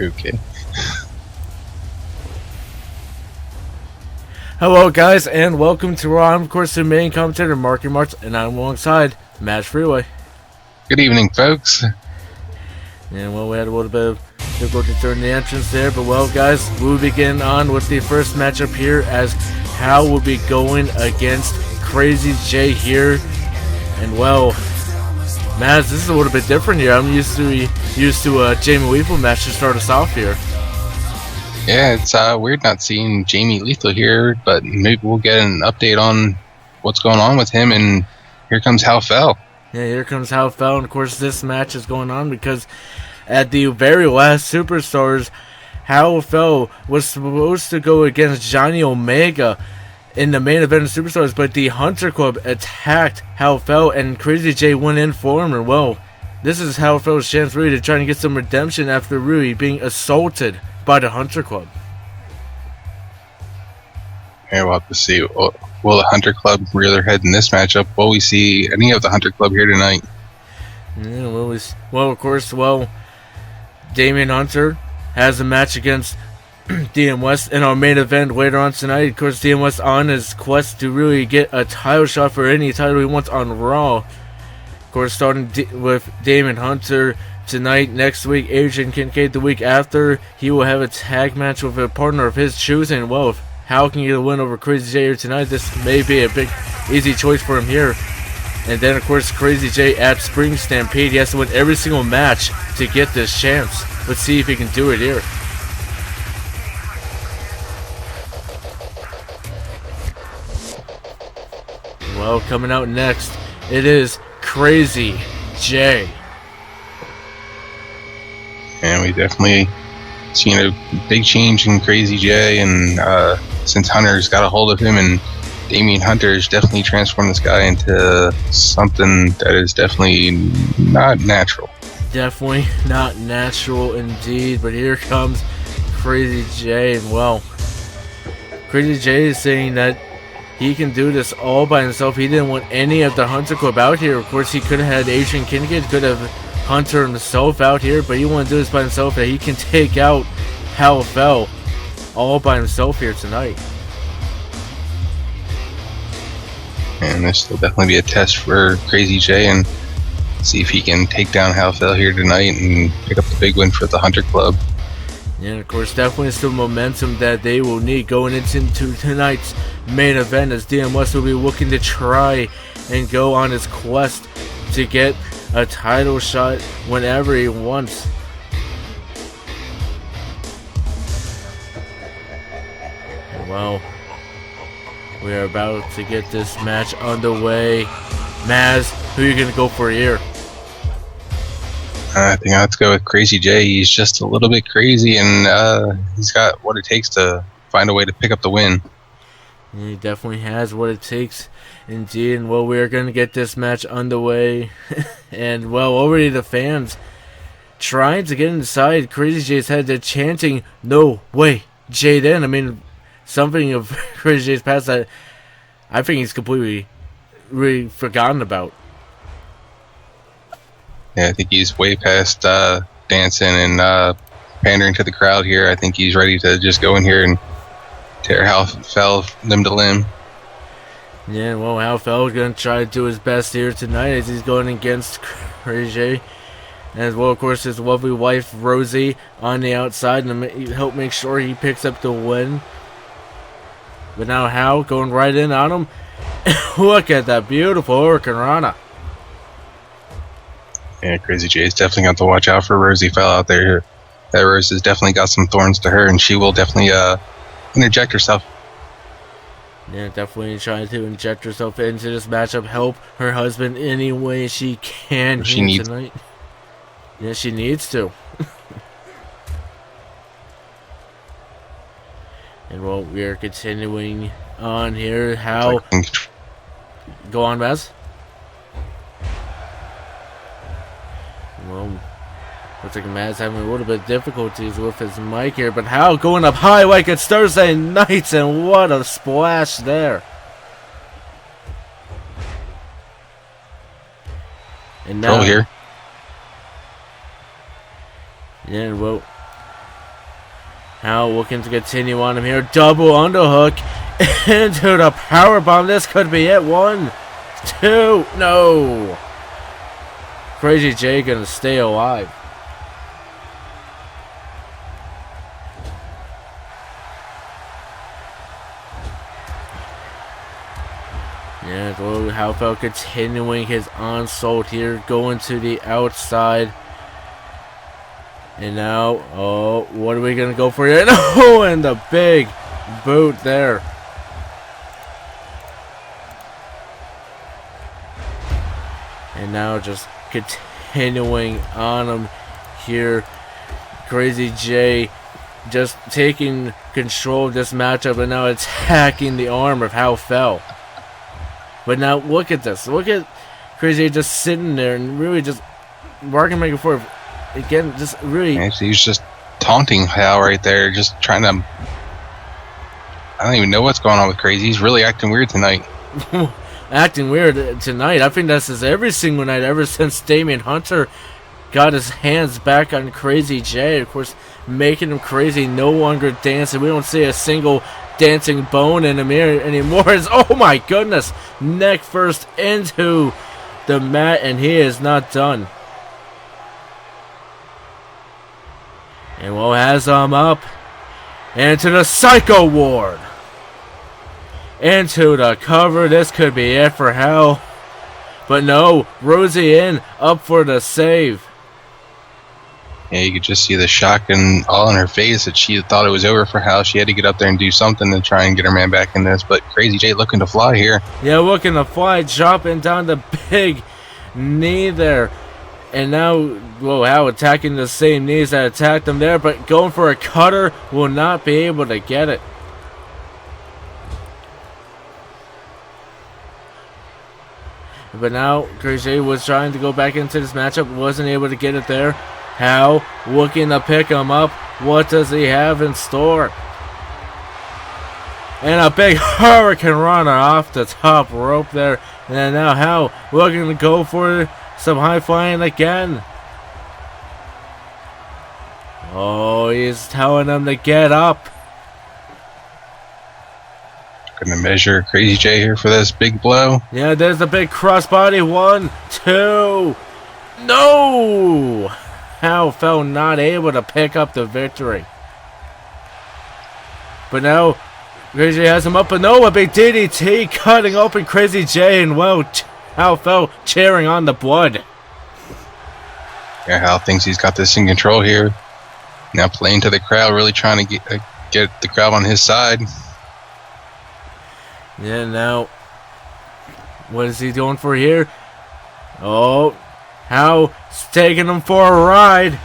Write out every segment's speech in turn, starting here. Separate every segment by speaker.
Speaker 1: Okay.
Speaker 2: Hello, guys, and welcome to RAW. I'm, of course, the main commentator, Marky Marks, and I'm alongside Match Freeway.
Speaker 1: Good evening, folks.
Speaker 2: And, well, we had a little bit of difficulty during the entrance there, but, well, guys, we'll begin on with the first matchup here as Hal will be going against Crazy J here. And, well, Maz, this is a little bit different here. I'm used to a Jamie Weevil match to start us off here.
Speaker 1: Yeah, it's weird not seeing Jamie Lethal here, but maybe we'll get an update on what's going on with him. And here comes Hal Fell.
Speaker 2: Yeah, here comes Hal Fell, and of course this match is going on because at the very last Superstars, Hal Fell was supposed to go against Johnny Omega in the main event of Superstars, but the Hunter Club attacked Hal Fell, and Crazy J went in for him. And, well, this is Hal Fell's chance really to try and get some redemption after really being assaulted by the Hunter Club.
Speaker 1: Yeah, we'll have to see. Will the Hunter Club rear their head in this matchup? Will we see any of the Hunter Club here tonight?
Speaker 2: Yeah, well, of course, Damian Hunter has a match against DM West in our main event later on tonight. Of course, DM West on his quest to really get a title shot for any title he wants on Raw. Of course, starting with Damian Hunter tonight, next week, Adrian Kincaid the week after. He will have a tag match with a partner of his choosing. Well, if Hal can get a win over Crazy J here tonight, this may be a big, easy choice for him here. And then, of course, Crazy J at Spring Stampede. He has to win every single match to get this chance. Let's see if he can do it here. Well, coming out next, it is Crazy J.
Speaker 1: And we definitely seen a big change in Crazy J, and since Hunter's got a hold of him, and Damian Hunter's definitely transformed this guy into something that is definitely not natural.
Speaker 2: Definitely not natural indeed, but here comes Crazy J, and, well, Crazy J is saying that he can do this all by himself. He didn't want any of the Hunter Club out here. Of course, he could have had Adrian Kincaid, could have Hunter himself out here, but he wanted to do this by himself, that he can take out Hal Fell all by himself here tonight.
Speaker 1: And this will definitely be a test for Crazy J, and see if he can take down Hal Fell here tonight and pick up the big win for the Hunter Club.
Speaker 2: Yeah, and of course, definitely some momentum that they will need going into tonight's main event, as DM West will be looking to try and go on his quest to get a title shot whenever he wants. And, well, we are about to get this match underway. Maz, who are you going to go for here?
Speaker 1: I think I have to go with Crazy J. He's just a little bit crazy, and he's got what it takes to find a way to pick up the win.
Speaker 2: He definitely has what it takes, indeed. And, well, we are going to get this match underway. And, well, already the fans trying to get inside Crazy J's head. They're chanting, "No way, Jaden." I mean, something of Crazy J's past that I think he's completely really forgotten about.
Speaker 1: Yeah, I think he's way past dancing and pandering to the crowd here. I think he's ready to just go in here and tear Hal Fell limb to limb.
Speaker 2: Yeah, well, Hal Fell is going to try to do his best here tonight as he's going against Crazy J. As well, of course, his lovely wife, Rosie, on the outside and help make sure he picks up the win. But now Hal going right in on him. Look at that beautiful Hurricanrana.
Speaker 1: Yeah, Crazy J's definitely got to watch out for Rosie Fell out there. That Rose has definitely got some thorns to her, and she will definitely interject herself.
Speaker 2: Yeah, definitely trying to inject herself into this matchup, help her husband any way she can here tonight. Yeah, she needs to. And, well, we are continuing on here. How? Go on, Maz. Well, looks like Maz having a little bit of difficulties with his mic here, but Hal going up high like it's Thursday nights, and what a splash there. And now
Speaker 1: here.
Speaker 2: Yeah, well, Now looking to continue on him here. Double underhook into the power bomb. This could be it. 1, 2. No. Crazy J gonna stay alive. Yeah, Halfeld continuing his onslaught here, going to the outside. And now, oh, what are we going to go for here? No, and the big boot there. And now just continuing on him here. Crazy J just taking control of this matchup and now attacking the arm of Halfeld. But now look at this. Look at Crazy J just sitting there and really just barking back and forth. Again, just really.
Speaker 1: Actually, he's just taunting Hal right there, just trying to. I don't even know what's going on with Crazy. He's really acting weird tonight.
Speaker 2: Acting weird tonight. I think that's his every single night ever since Damian Hunter got his hands back on Crazy J. Of course, making him crazy, no longer dancing. We don't see a single dancing bone in him here anymore. It's, oh my goodness, neck first into the mat, and he is not done. And Will has him up into the Psycho Ward. Into the cover. This could be it for Hell. But no, Rosie in, up for the save.
Speaker 1: Yeah, you could just see the shock and all in her face that she thought it was over for Hal. She had to get up there and do something to try and get her man back in this. But Crazy J looking to fly here.
Speaker 2: Yeah, looking to fly, dropping down the big knee there. And now, well, Hal attacking the same knees that attacked him there, but going for a cutter, will not be able to get it. But now, Crazy was trying to go back into this matchup, wasn't able to get it there. Hal looking to pick him up. What does he have in store? And a big hurricane runner off the top rope there. And now Hal looking to go for some high flying again. Oh, he's telling him to get up.
Speaker 1: Gonna measure Crazy J here for this big blow.
Speaker 2: Yeah, there's a big crossbody. 1, 2. No! Hal fell not able to pick up the victory. But now Crazy J has him up, but no, a big DDT cutting open Crazy J, and well, Hal fell cheering on the blood.
Speaker 1: Yeah, Hal thinks he's got this in control here. Now playing to the crowd, really trying to get the crowd on his side.
Speaker 2: Yeah, now what is he going for here? Oh, Hal's taking him for a ride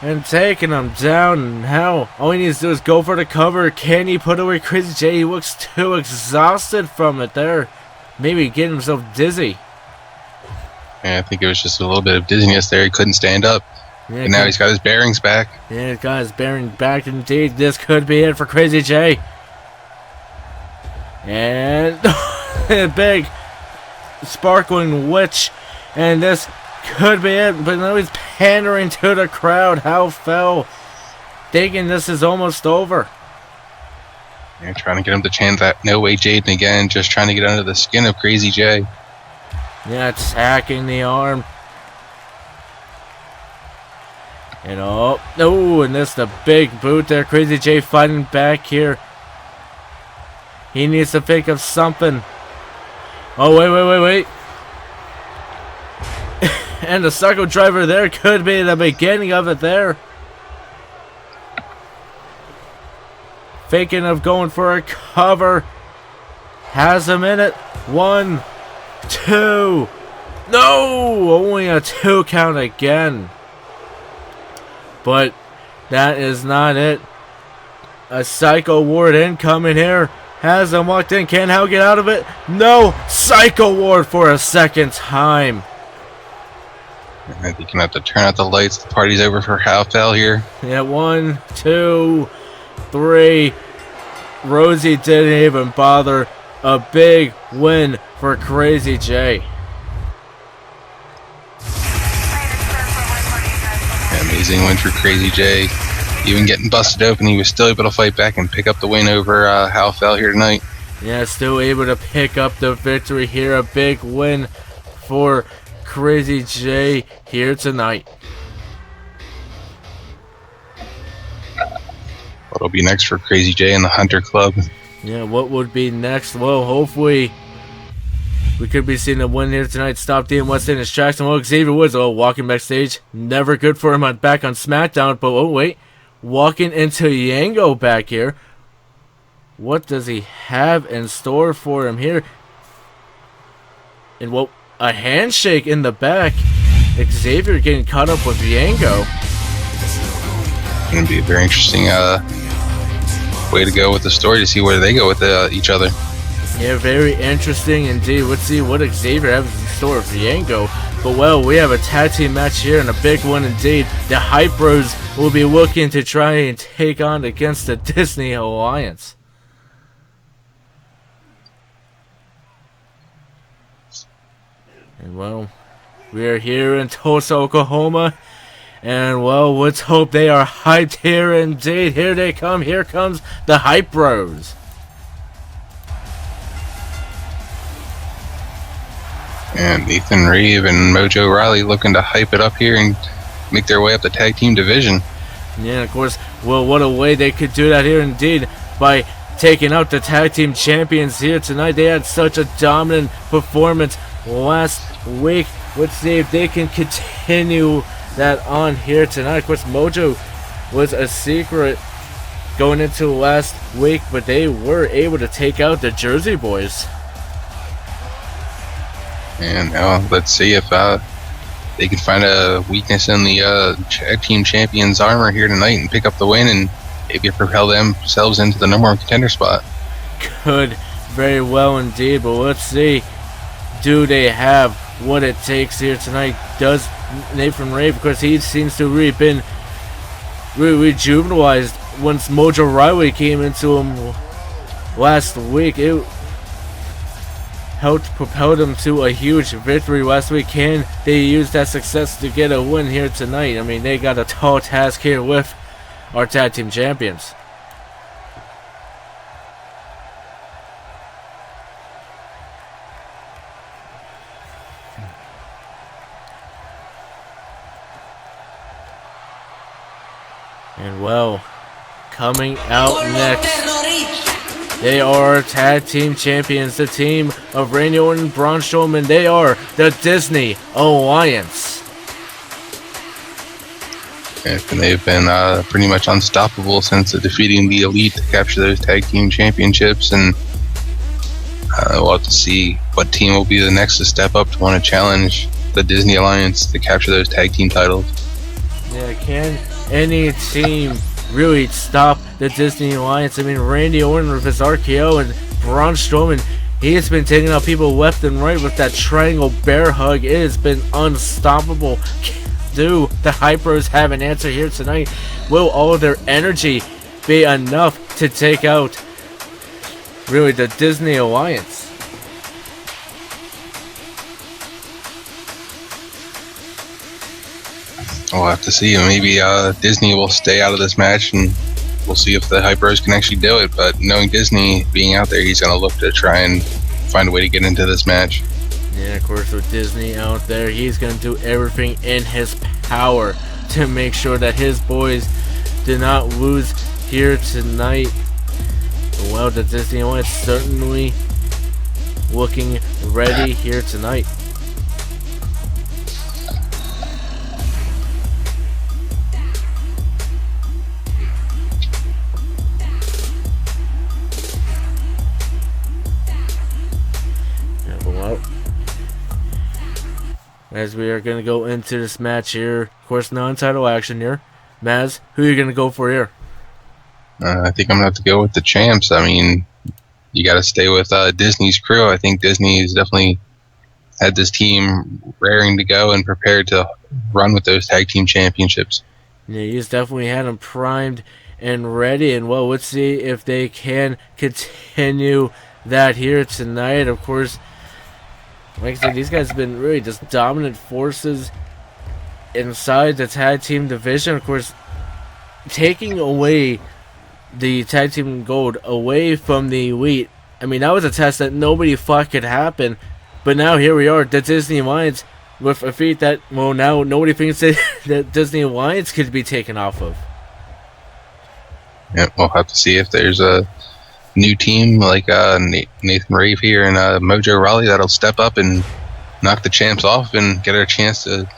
Speaker 2: and taking him down. And Hal, all he needs to do is go for the cover. Can he put away Crazy J? He looks too exhausted from it there. Maybe getting himself dizzy.
Speaker 1: Yeah, I think it was just a little bit of dizziness there. He couldn't stand up. Yeah, and now he's got his bearings back.
Speaker 2: Yeah, he's got his bearings back. Indeed, this could be it for Crazy J. And a big sparkling witch. And this could be it. But now he's pandering to the crowd. Hal fell, thinking this is almost over.
Speaker 1: Yeah, trying to get him to chant that "No way, Jaden" again. Just trying to get under the skin of Crazy J.
Speaker 2: Yeah, attacking the arm. And oh, no, and this the big boot there. Crazy J fighting back here. He needs to think of something. Oh, wait. And the Psycho Driver there could be the beginning of it there. Thinking of going for a cover. Has him in it. 1, 2. No! Only a 2 count again. But that is not it. A Psycho Ward incoming here. Has him walked in. Can Hal get out of it? No! Psycho Ward for a second time.
Speaker 1: I think you're gonna have to turn out the lights. The party's over for Hal fell here.
Speaker 2: Yeah, 1, 2, 3. Rosie didn't even bother. A big win for Crazy J.
Speaker 1: Amazing win for Crazy J. even getting busted open, he was still able to fight back and pick up the win over Hal Fell here tonight.
Speaker 2: Yeah, still able to pick up the victory here. A big win for Crazy J here tonight.
Speaker 1: What'll be next for Crazy J and the Hunter Club?
Speaker 2: Yeah, what would be next? Well, hopefully we could be seeing a win here tonight. Stop Dean West in his tracks. And Xavier Woods, walking backstage. Never good for him back on SmackDown. But wait. Walking into Yango back here. What does he have in store for him here? And a handshake in the back. Xavier getting caught up with Yango.
Speaker 1: Going to be a very interesting way to go with the story to see where they go with each other.
Speaker 2: Yeah, very interesting indeed. Let's see what Xavier has in store for Yango. But we have a tag team match here and a big one indeed. The Hype Bros will be looking to try and take on against the Disney Alliance. And we are here in Tulsa, Oklahoma. And let's hope they are hyped here indeed. Here they come. Here comes the Hype Bros.
Speaker 1: And Ethan Reeve and Mojo Riley looking to hype it up here and make their way up the tag team division.
Speaker 2: Yeah, of course. What a way they could do that here indeed by taking out the tag team champions here tonight. They had such a dominant performance last week. Let's see if they can continue that on here tonight. Of course, Mojo was a secret going into last week, but they were able to take out the Jersey Boys.
Speaker 1: And let's see if they can find a weakness in the tag team champions' armor here tonight and pick up the win and maybe propel themselves into the #1 contender spot.
Speaker 2: Could very well indeed, but let's see. Do they have what it takes here tonight? Does Nathan Ray, because he seems to really been rejuvenated once Mojo Riley came into him last week. It helped propel them to a huge victory last week. Can they use that success to get a win here tonight? I mean, they got a tall task here with our tag team champions. And coming out next, they are tag team champions, the team of Randy Orton and Braun Strowman. They are the Disney Alliance.
Speaker 1: And they've been pretty much unstoppable since defeating the Elite to capture those tag team championships. And we'll have to see what team will be the next to step up to want to challenge the Disney Alliance to capture those tag team titles.
Speaker 2: Yeah, can any team really stop the Disney Alliance? I mean, Randy Orton with his RKO and Braun Strowman, he has been taking out people left and right with that triangle bear hug. It has been unstoppable. Do the Hype Bros have an answer here tonight? Will all of their energy be enough to take out really the Disney Alliance?
Speaker 1: We'll have to see. Maybe Disney will stay out of this match, and we'll see if the Hype Bros can actually do it. But knowing Disney being out there, he's going to look to try and find a way to get into this match.
Speaker 2: Yeah, of course, with Disney out there, he's going to do everything in his power to make sure that his boys do not lose here tonight. Well, the Disney Alliance certainly looking ready here tonight. As we are going to go into this match here, of course, non-title action here. Maz, who are you going to go for here?
Speaker 1: I think I'm going to have to go with the champs. I mean, you got to stay with Disney's crew. I think Disney's definitely had this team raring to go and prepared to run with those tag team championships.
Speaker 2: Yeah, he's definitely had them primed and ready. And, well, let's see if they can continue that here tonight. Of course, like I said, these guys have been really just dominant forces inside the tag team division. Of course, taking away the tag team gold away from the Elite. I mean, that was a test that nobody thought could happen. But now here we are, the Disney Alliance, with a feat that, well, now nobody thinks that Disney Alliance could be taken off of.
Speaker 1: Yeah, we'll have to see if there's a new team like Nathan Rave here and Mojo Rawley that'll step up and knock the champs off and get a chance to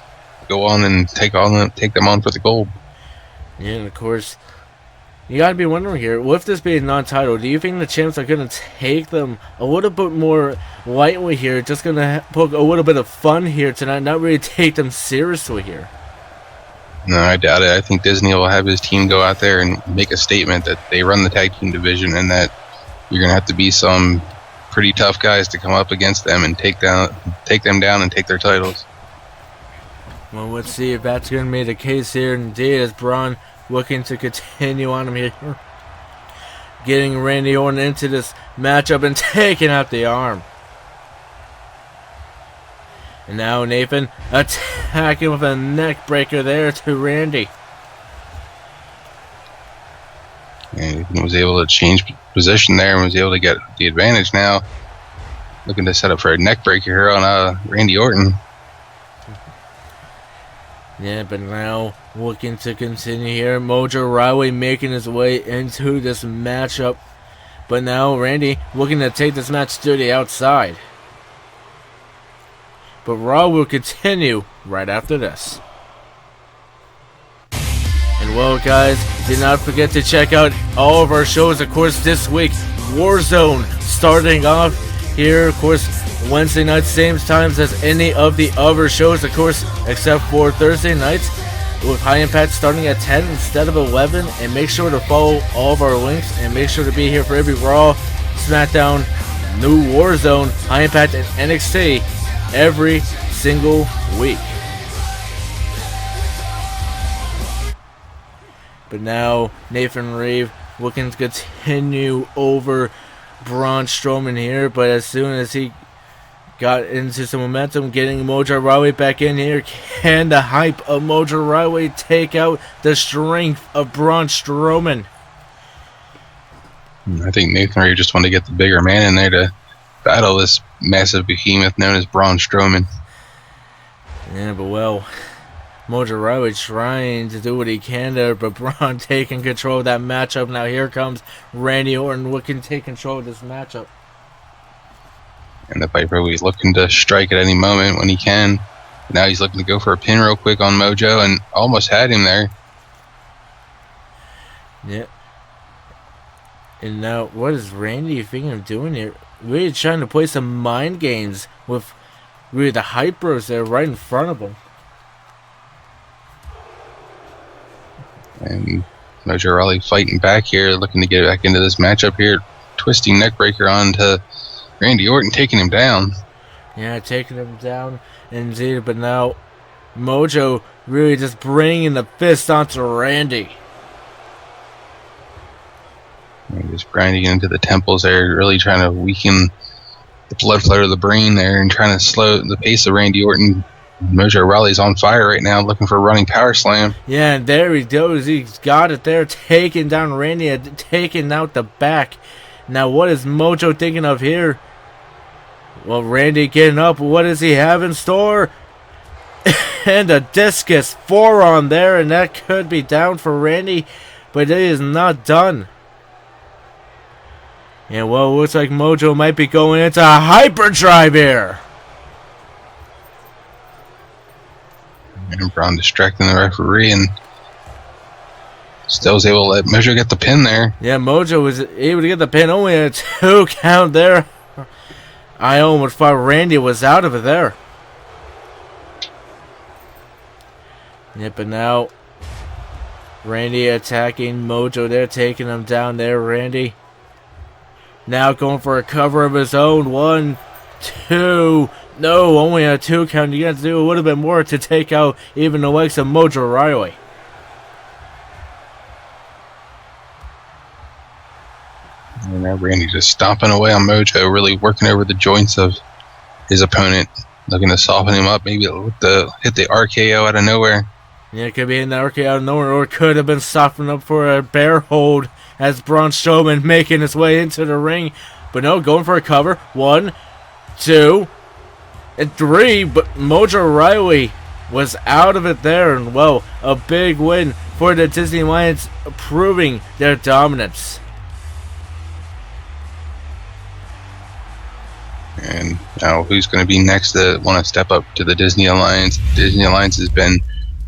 Speaker 1: go on and take them on for the gold.
Speaker 2: Yeah, and of course, you gotta be wondering here, with this being non-title, do you think the champs are gonna take them a little bit more lightly here, just gonna poke a little bit of fun here tonight, not really take them seriously here?
Speaker 1: No, I doubt it. I think Disney will have his team go out there and make a statement that they run the tag team division and that you're going to have to be some pretty tough guys to come up against them and take them down and take their titles.
Speaker 2: Well, let's see if that's going to be the case here. Indeed, as Braun looking to continue on him here. Getting Randy Orton into this matchup and taking out the arm. And now Nathan attacking with a neck breaker there to Randy.
Speaker 1: And he was able to change position there and was able to get the advantage now. Looking to set up for a neck breaker here on Randy Orton.
Speaker 2: Yeah, but now looking to continue here. Mojo Rawley making his way into this matchup. But now Randy looking to take this match to the outside. But Raw will continue right after this. And well, guys, do not forget to check out all of our shows. Of course, this week, Warzone starting off here. Of course, Wednesday nights, same times as any of the other shows, of course, except for Thursday nights, with High Impact starting at 10 instead of 11. And make sure to follow all of our links and make sure to be here for every Raw, SmackDown, new Warzone, High Impact, and NXT every single week. But now Nathan Reeve looking to continue over Braun Strowman here, but as soon as he got into some momentum, getting Mojo Rawley back in here, can the hype of Mojo Rawley take out the strength of Braun Strowman?
Speaker 1: I think Nathan Reeve just wanted to get the bigger man in there to battle this massive behemoth known as Braun Strowman.
Speaker 2: Yeah, but well, Mojo Rawley trying to do what he can there, but Braun taking control of that matchup. Now here comes Randy Orton looking to take control of this matchup.
Speaker 1: And the Piper he's looking to strike at any moment when he can. Now he's looking to go for a pin real quick on Mojo and almost had him there.
Speaker 2: Yeah. And now, what is Randy thinking of doing here? Really trying to play some mind games with really the Hypers there right in front of him.
Speaker 1: And Mojo Rawley fighting back here, looking to get back into this matchup here. Twisting neckbreaker on to Randy Orton, taking him down.
Speaker 2: Yeah, taking him down indeed. But now Mojo really just bringing the fist onto Randy.
Speaker 1: And just grinding into the temples there, really trying to weaken the blood flow to the brain there and trying to slow the pace of Randy Orton. Mojo Rawley's on fire right now, looking for a running power slam.
Speaker 2: Yeah, and there he goes. He's got it there, taking down Randy, taking out the back. Now, what is Mojo thinking of here? Well, Randy getting up. What does he have in store? And a discus forearm there, and that could be down for Randy, but it is not done. And well, it looks like Mojo might be going into a hyperdrive here.
Speaker 1: And Braun distracting the referee and still was able to let Mojo get the pin there.
Speaker 2: Yeah, Mojo was able to get the pin, only a 2 count there. I almost thought Randy was out of it there. Yeah, but now Randy attacking Mojo there, taking him down there. Randy now going for a cover of his own. 1, 2. No, only a 2 count. You got to do a little bit more to take out even the likes of Mojo Rawley.
Speaker 1: And now Randy just stomping away on Mojo, really working over the joints of his opponent, looking to soften him up, maybe hit the RKO out of nowhere.
Speaker 2: Yeah, it could be in the arcade out of nowhere, or it could have been softened up for a bear hold as Braun Strowman making his way into the ring. But no, going for a cover. 1, 2, and 3. But Mojo Riley was out of it there. And, well, a big win for the Disney Lions, proving their dominance.
Speaker 1: And now who's going to be next to want to step up to the Disney Alliance? Disney Alliance has been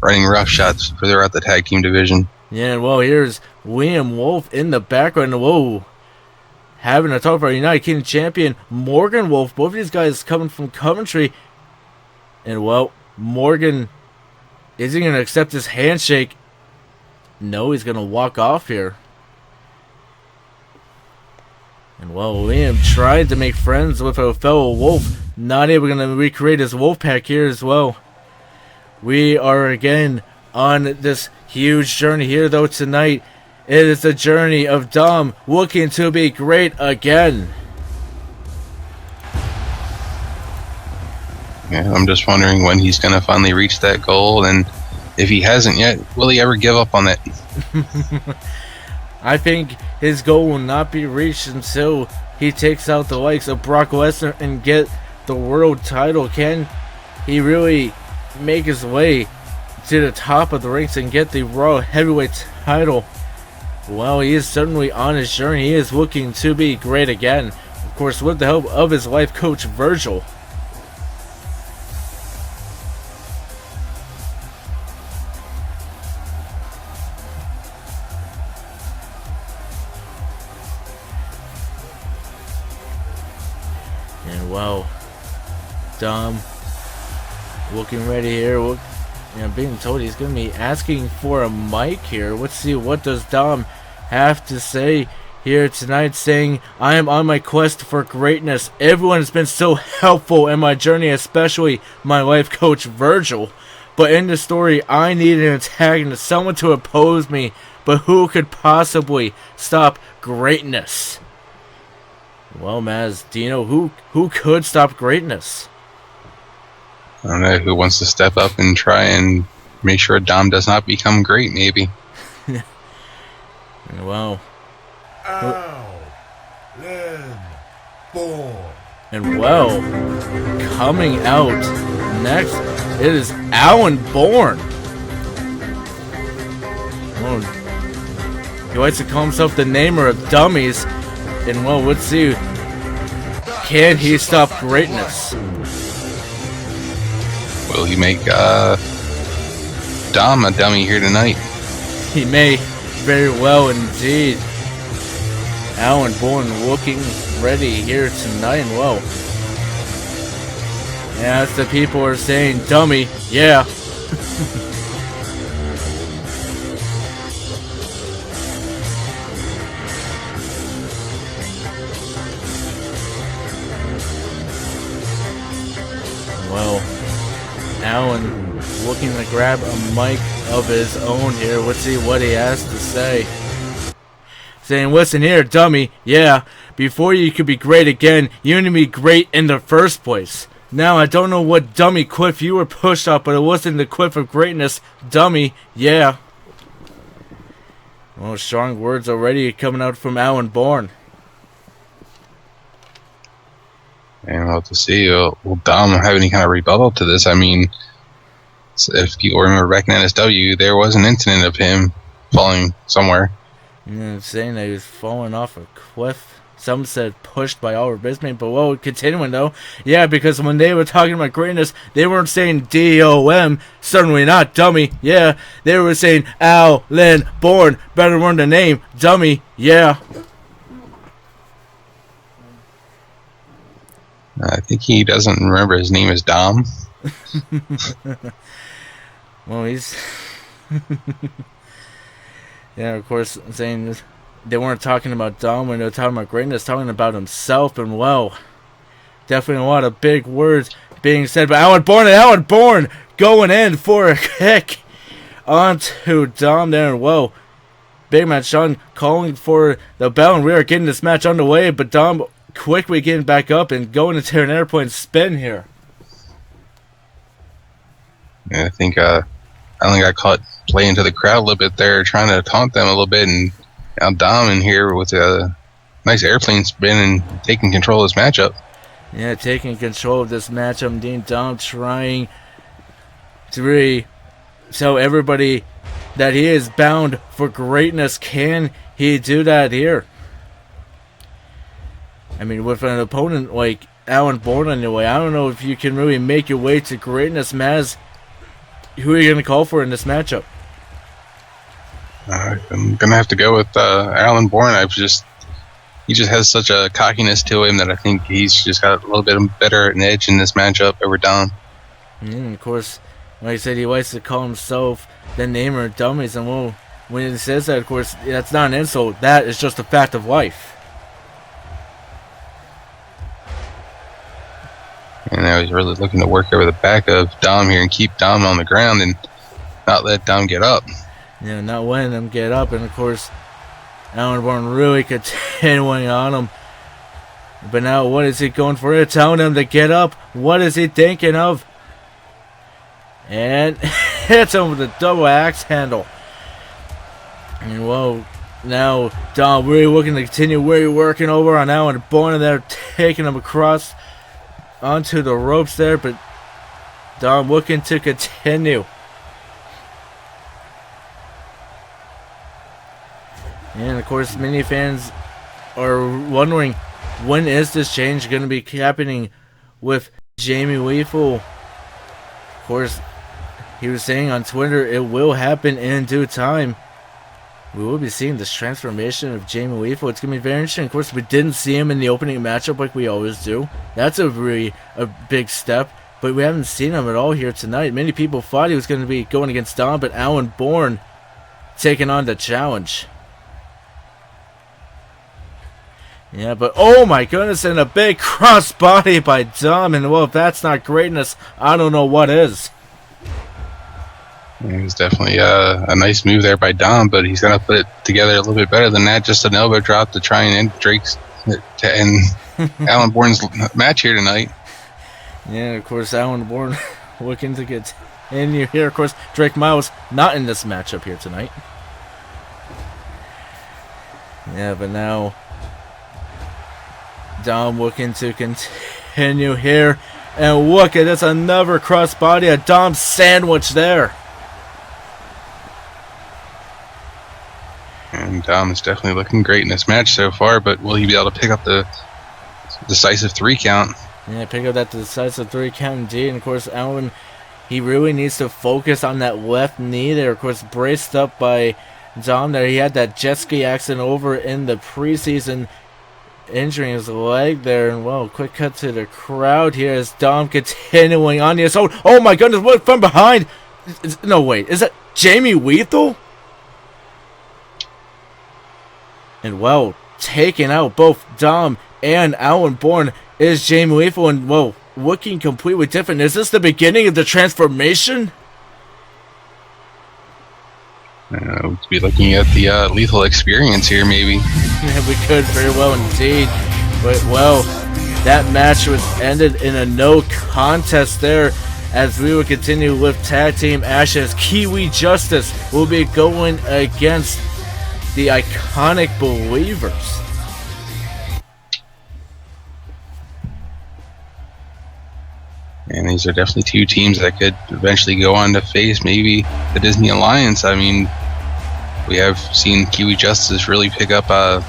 Speaker 1: running roughshods throughout the tag team division.
Speaker 2: Yeah, well, here's William Wolf in the background. Whoa. Having a talk for our United Kingdom champion, Morgan Wolf. Both of these guys coming from Coventry. And, well, Morgan, is he going to accept this handshake? No, he's going to walk off here. And, well, William tried to make friends with a fellow Wolf. Not able to recreate his Wolf pack here as well. We are again on this huge journey here, though, tonight. It is the journey of Dom looking to be great again.
Speaker 1: Yeah, I'm just wondering when he's going to finally reach that goal, and if he hasn't yet, will he ever give up on it?
Speaker 2: I think his goal will not be reached until he takes out the likes of Brock Lesnar and get the world title. Can he really make his way to the top of the ranks and get the Raw Heavyweight title? Well, he is certainly on his journey. He is looking to be great again. Of course, with the help of his life coach, Virgil. And, well, Dom looking ready here. Being told he's going to be asking for a mic here. Let's see, what does Dom have to say here tonight, saying, I am on my quest for greatness. Everyone has been so helpful in my journey, especially my life coach, Virgil. But in the story, I need an antagonist, someone to oppose me. But who could possibly stop greatness? Well, Maz, do you know who could stop greatness?
Speaker 1: I don't know who wants to step up and try and make sure Dom does not become great, maybe.
Speaker 2: Well. And, well, coming out next, it is Alan Bourne. Well, he likes to call himself the namer of dummies. And, well, let's see. Can he stop greatness?
Speaker 1: Will he make Dom a dummy here tonight?
Speaker 2: He may very well indeed. Alan Bourne looking ready here tonight. And, well, as the people are saying, dummy, yeah. Well, Alan looking to grab a mic of his own here. Let's see what he has to say. Saying, listen here, dummy, yeah, before you could be great again, you need to be great in the first place. Now, I don't know what dummy quiff you were pushed up, but it wasn't the quiff of greatness, dummy, yeah. Well, strong words already coming out from Alan Bourne.
Speaker 1: And we'll have to see. Will Dom have any kind of rebuttal to this? I mean, if people remember back in NSW, there was an incident of him falling somewhere.
Speaker 2: Yeah, saying that he was falling off a cliff. Some said pushed by Oliver Bismarck, but well, continuing though. Yeah, because when they were talking about greatness, they weren't saying D-O-M, certainly not dummy, yeah. They were saying Alan Bourne, better learn the name, dummy, yeah.
Speaker 1: I think he doesn't remember his name is Dom.
Speaker 2: Well, he's... yeah, of course, saying this. They weren't talking about Dom when they were talking about greatness, talking about himself, and well, definitely a lot of big words being said. But Alan Bourne going in for a kick onto Dom there, and well, Big Man Sean calling for the bell, and we are getting this match underway, but Dom quickly getting back up and going into an airplane spin here.
Speaker 1: Yeah, I think only got caught playing to the crowd a little bit there, trying to taunt them a little bit, and now Dom in here with a nice airplane spin and taking control of this matchup.
Speaker 2: Yeah, taking control of this matchup. Dean Dom trying to really tell everybody that he is bound for greatness. Can he do that here? I mean, with an opponent like Alan Bourne on your way, I don't know if you can really make your way to greatness. Maz, who are you going to call for in this matchup?
Speaker 1: I'm going to have to go with Alan Bourne. He just has such a cockiness to him that I think he's just got a little bit better an edge in this matchup over Dom.
Speaker 2: Of course, like I said, he likes to call himself the namer of dummies, and well, when he says that, of course, that's not an insult. That is just a fact of life.
Speaker 1: And now he's really looking to work over the back of Dom here and keep Dom on the ground and not let Dom get up.
Speaker 2: Yeah, not letting him get up, and of course, Alan Bourne really continuing on him. But now, what is he going for? It's telling him to get up. What is he thinking of? And hits him with a double axe handle. And well, now Dom really looking to continue really working over on Alan Bourne, and they're taking him across onto the ropes there. But Dom looking to continue. And of course, many fans are wondering, when is this change going to be happening with Jamie Weefel? Of course, he was saying on Twitter it will happen in due time. We will be seeing this transformation of Jamie Weefel. It's going to be very interesting. Of course, we didn't see him in the opening matchup like we always do. That's a big step. But we haven't seen him at all here tonight. Many people thought he was going to be going against Dom, but Alan Bourne taking on the challenge. Yeah, but oh my goodness, and a big crossbody by Dom, and well, if that's not greatness, I don't know what is.
Speaker 1: It was definitely a nice move there by Dom, but he's going to put it together a little bit better than that. Just an elbow drop to try and end Drake's and Alan Bourne's match here tonight.
Speaker 2: Yeah, of course, Alan Bourne looking to get in here. Of course, Drake Miles not in this matchup here tonight. Yeah, but now Dom looking to continue here. And look at this, another crossbody, a Dom sandwich there.
Speaker 1: And Dom is definitely looking great in this match so far, but will he be able to pick up the decisive 3 count?
Speaker 2: Yeah, pick up that decisive 3 count indeed. And of course, Alan, he really needs to focus on that left knee there. Of course, braced up by Dom there. He had that jet ski accident over in the preseason, injuring his leg there. And well, quick cut to the crowd here as Dom continuing on his own. Oh my goodness, what from behind? No, wait, is that Jamie Weethel? And well, taking out both Dom and Alan Bourne is Jamie Weethel, and well, looking completely different. Is this the beginning of the transformation?
Speaker 1: We'll be looking at the lethal experience here, maybe.
Speaker 2: Yeah, we could very well indeed. But well, that match was ended in a no contest there, as we will continue with tag team Ashes. Kiwi Justice will be going against the Iconic Believers.
Speaker 1: And these are definitely 2 teams that could eventually go on to face maybe the Disney Alliance. I mean, we have seen Kiwi Justice really pick up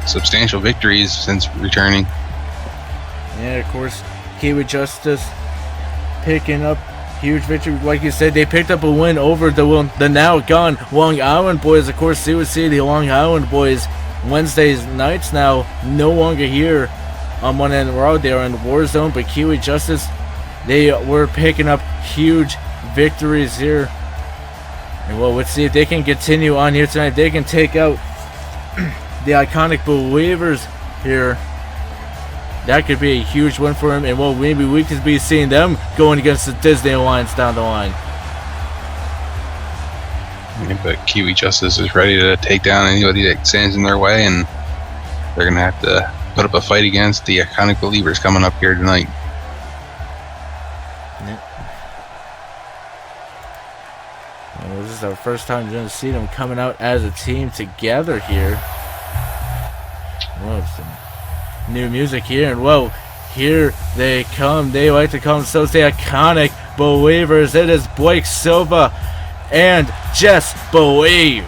Speaker 1: substantial victories since returning.
Speaker 2: Yeah, of course, Kiwi Justice picking up huge victory. Like you said, they picked up a win over the now gone Long Island Boys. Of course, you would see the Long Island Boys Wednesdays nights now no longer here on Monday Night Raw. They are in Warzone, but Kiwi Justice, they were picking up huge victories here. And well, let's see if they can continue on here tonight. If they can take out the Iconic Believers here, that could be a huge win for him. And well, maybe we could be seeing them going against the Disney Alliance down the line.
Speaker 1: Yeah, but Kiwi Justice is ready to take down anybody that stands in their way, and they're going to have to put up a fight against the Iconic Believers coming up here tonight.
Speaker 2: is our first time to see them coming out as a team together here. Whoa, some new music here, and whoa, here they come. They like to call themselves the Iconic Believers. It is Blake Silva and Just Believe.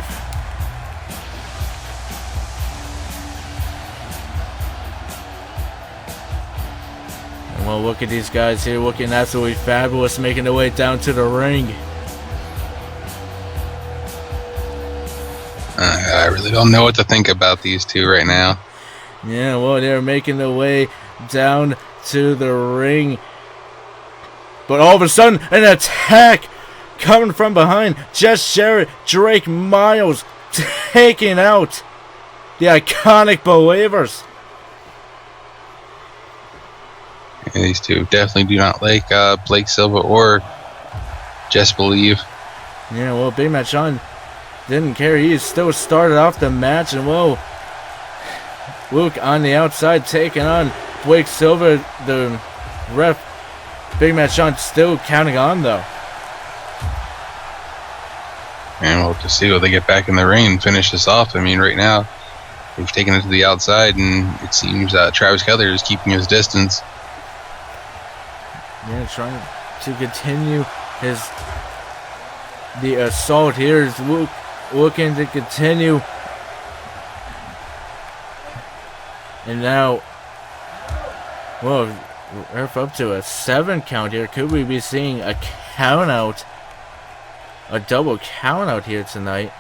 Speaker 2: And well, look at these guys here looking absolutely fabulous, making their way down to the ring.
Speaker 1: I really don't know what to think about these two right now.
Speaker 2: Yeah, well, they're making their way down to the ring. But all of a sudden, an attack coming from behind. Jess Jarrett, Drake Miles taking out the Iconic Believers.
Speaker 1: Yeah, these two definitely do not like Blake Silva or Just Believe.
Speaker 2: Yeah, well, Big Matt Sean didn't care. He still started off the match, and whoa, Luke on the outside taking on Blake Silva. The ref, Big Matt Sean, still counting on though.
Speaker 1: And we'll just see what they get back in the ring and finish this off. I mean, right now, they've taken it to the outside, and it seems Travis Keller is keeping his distance.
Speaker 2: Yeah, trying to continue the assault here. Is Luke looking to continue. And now, well, we're up to a 7 count here. Could we be seeing a count out? A double count out here tonight?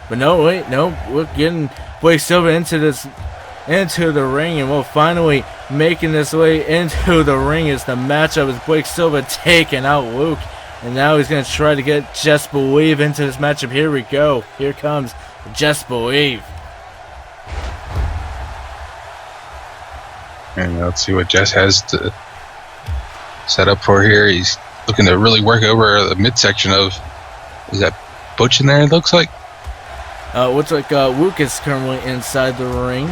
Speaker 2: But no, wait, no. We're getting Blake Silva into the ring, and we'll finally making this way into the ring is the matchup as Blake Silva taking out Luke. And now he's going to try to get Just Believe into this matchup. Here we go. Here comes Just Believe.
Speaker 1: And let's see what Jess has to set up for here. He's looking to really work over the midsection of, is that Butch in there, it looks like?
Speaker 2: Looks like Luke is currently inside the ring,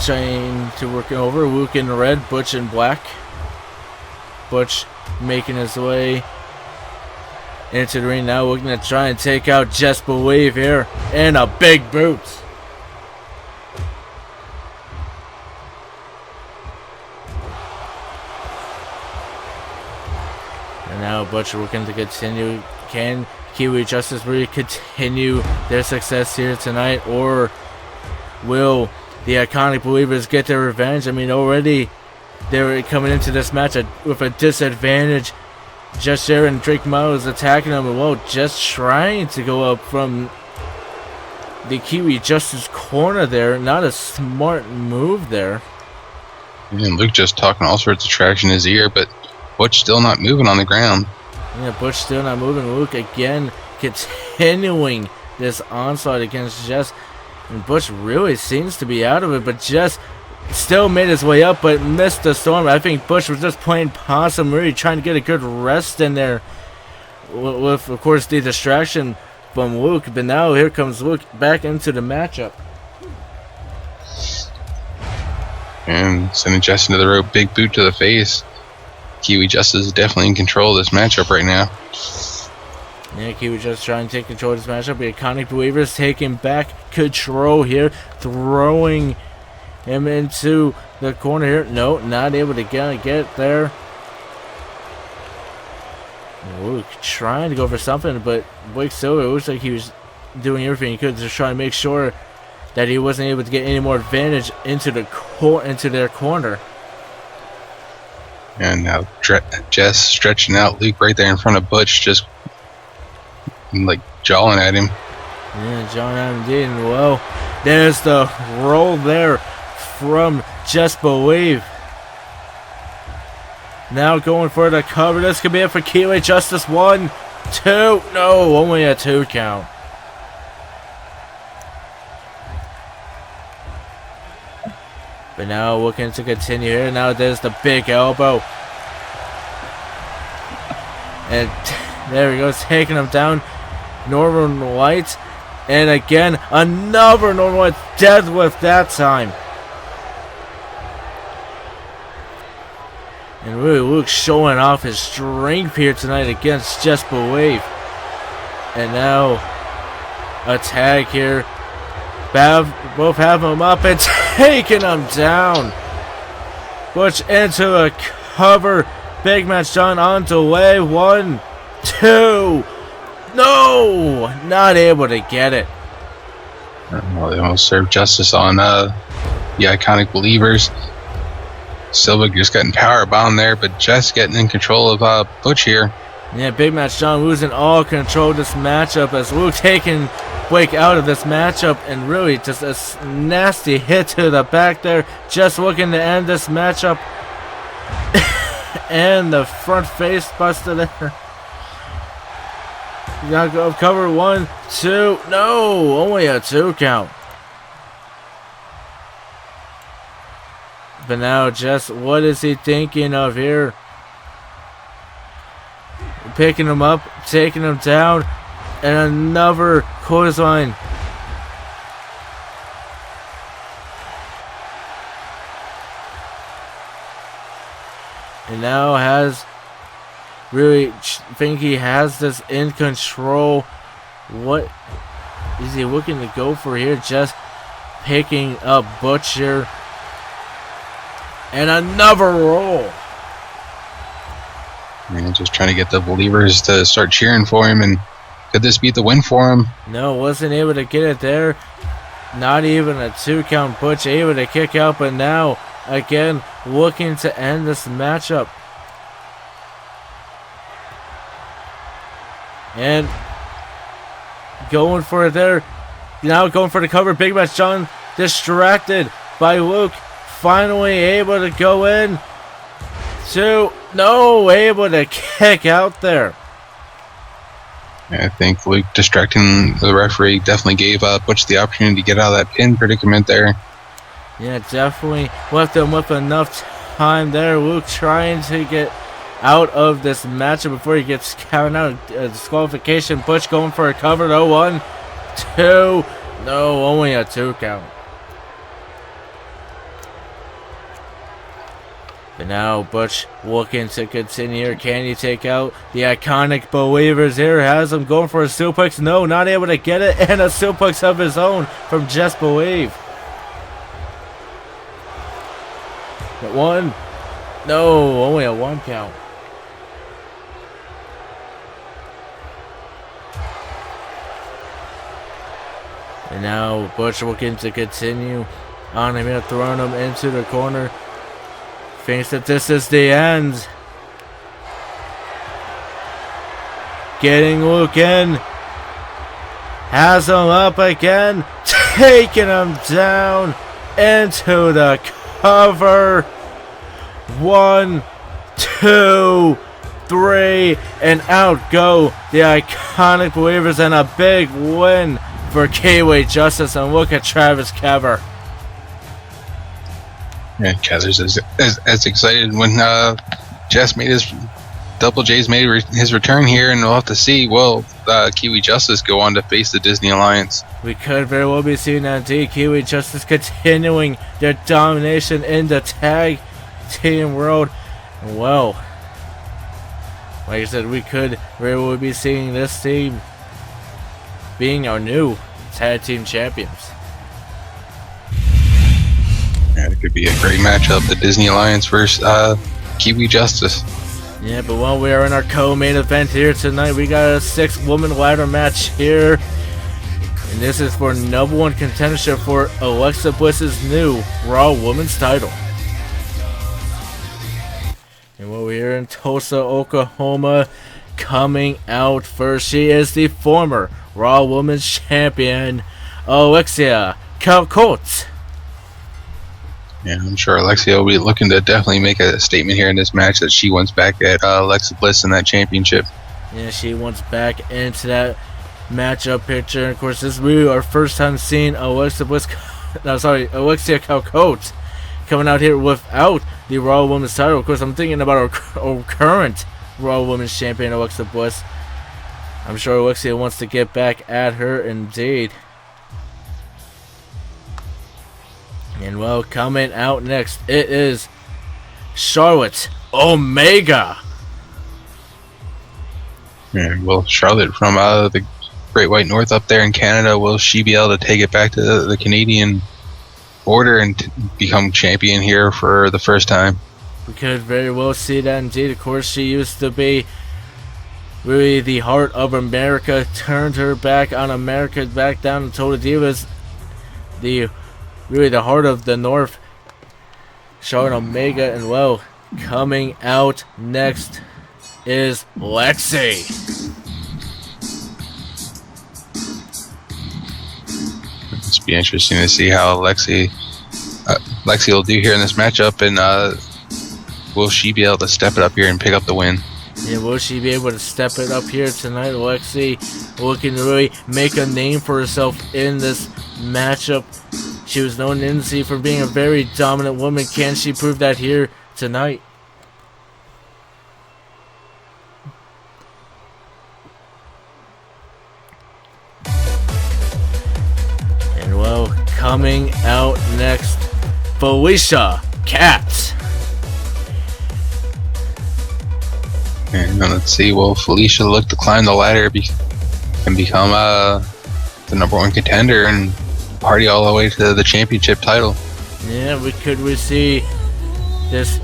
Speaker 2: trying to work over. Luke in red, Butch in black. Butch making his way into the ring now, looking to try and take out Just Believe here in a big boot. And now Butch looking to continue. Can Kiwi Justice really continue their success here tonight, or will the Iconic Believers get their revenge? I mean, already they're coming into this match with a disadvantage. Just Sharon and Drake Miles attacking them, and well, just trying to go up from the Kiwi Justice corner there. Not a smart move there.
Speaker 1: And Luke just talking all sorts of trash in his ear, but Butch still not moving on the ground.
Speaker 2: Yeah, Butch still not moving. Luke again continuing this onslaught against Jess. And Butch really seems to be out of it, but Jess still made his way up, but missed the storm. I think Butch was just playing possum, really trying to get a good rest in there with, of course, the distraction from Luke. But now here comes Luke back into the matchup.
Speaker 1: And sending Jess into the rope, big boot to the face. Kiwi Justice is definitely in control of this matchup right now.
Speaker 2: Yeah, Kiwi just trying to take control of this matchup. The Iconic Believers taking back control here, throwing him into the corner here. No, not able to get there. Luke trying to go for something, but Blake Silva, it looks like he was doing everything he could to try to make sure that he wasn't able to get any more advantage into their corner.
Speaker 1: And now Jess stretching out Luke right there in front of Butch, just like jawing at him.
Speaker 2: Yeah, John Adam did. And well, there's the roll there from Just Believe. Now going for the cover. This could be it for Kiwi Justice. 1, 2. No, only a 2 count. But now looking to continue here. Now there's the big elbow. And there he goes, taking him down. Northern Lights. And again, another Northern Lights deadlift that time. And really Luke showing off his strength here tonight against Just Believe. And now a tag here. Both have him up and taking him down. Butch into a cover. Big Match John on the way. 1, 2. No! Not able to get it.
Speaker 1: Well, they almost served justice on the Iconic Believers. Silva just getting power bound there, but just getting in control of Butch here.
Speaker 2: Yeah, Big Match John losing all control of this matchup as Wu taking Blake out of this matchup, and really just a nasty hit to the back there, just looking to end this matchup. And the front face buster there. You gotta go cover 1, 2. No, only a 2 count. But now, just what is he thinking of here? Picking him up, taking him down, and another clothesline. And now has really think he has this in control. What is he looking to go for here? Just picking up Butcher. And another roll.
Speaker 1: Man, just trying to get the Believers to start cheering for him. And could this be the win for him?
Speaker 2: No, wasn't able to get it there. Not even a 2 count. Butch able to kick out, but now again looking to end this matchup. And going for it there. Now going for the cover. Big Match John distracted by Luke. Finally able to go in. 2. No, able to kick out there.
Speaker 1: I think Luke distracting the referee definitely gave Butch the opportunity to get out of that pin predicament there.
Speaker 2: Yeah, definitely left him with enough time there. Luke trying to get out of this matchup before he gets counted out. Disqualification. Butch going for a cover though. 1, 2. No, only a 2 count. But now Butch looking to continue. Can he take out the Iconic Believers here? Has him going for a suplex. No, not able to get it. And a suplex of his own from Just Believe. But 1. No, only a 1 count. And now Butch looking to continue on him here, throwing him into the corner. Thinks that this is the end. Getting Luke in. Has him up again. Taking him down into the cover. 1, 2, 3. And out go the Iconic Believers, and a big win for Gateway Justice. And look at Travis Caver.
Speaker 1: Yeah, Chazer's as excited when Jess made his Double J's made his return here, and we'll have to see. Will Kiwi Justice go on to face the Disney Alliance?
Speaker 2: We could very well be seeing that indeed. Kiwi Justice continuing their domination in the tag team world. Well, like I said, we could very well be seeing this team being our new tag team champions.
Speaker 1: Yeah, it could be a great matchup, the Disney Alliance versus Kiwi Justice.
Speaker 2: Yeah, but while we are in our co-main event here tonight, we got a 6-woman ladder match here. And this is for number 1 contendership for Alexa Bliss's new Raw Women's title. And while we're here in Tulsa, Oklahoma, coming out first, she is the former Raw Women's Champion, Alexia Coates.
Speaker 1: Yeah, I'm sure Alexia will be looking to definitely make a statement here in this match that she wants back at Alexa Bliss in that championship.
Speaker 2: Yeah, she wants back into that matchup picture. And of course, this will be our first time seeing Alexia Coates coming out here without the Raw Women's title. Of course, I'm thinking about our current Raw Women's Champion, Alexa Bliss. I'm sure Alexia wants to get back at her indeed. And well, coming out next, it is Charlotte Omega.
Speaker 1: Yeah, well, Charlotte from the Great White North up there in Canada. Will she be able to take it back to the Canadian border and become champion here for the first time?
Speaker 2: We could very well see that indeed. Of course, she used to be really the heart of America, turned her back on America, back down to Total Divas, really the heart of the North, Charlotte Omega. And well, coming out next is Lexi.
Speaker 1: It's be interesting to see how Lexi will do here in this matchup, and will she be able to step it up here and pick up the win?
Speaker 2: Yeah, will she be able to step it up here tonight? Lexi looking to really make a name for herself in this matchup. She was known in NC for being a very dominant woman. Can she prove that here tonight? And well, coming out next, Felicia Cat.
Speaker 1: And let's see, will Felicia look to climb the ladder and become the #1 contender and party all the way to the championship title?
Speaker 2: Yeah, we see this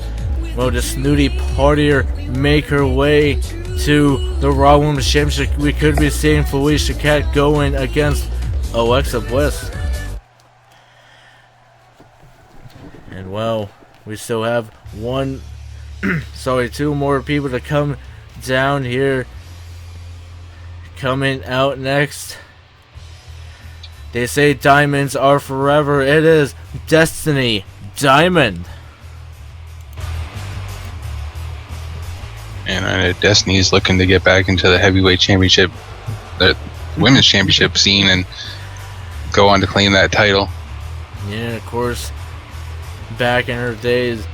Speaker 2: snooty partier make her way to the Raw Women's Championship. We could be seeing Felicia Cat going against Alexa Bliss. And well, we still have two more people to come down here. Coming out next, they say diamonds are forever. It is Destiny Diamond.
Speaker 1: And Destiny is looking to get back into the heavyweight championship, the women's championship scene, and go on to claim that title.
Speaker 2: Yeah, of course, back in her days,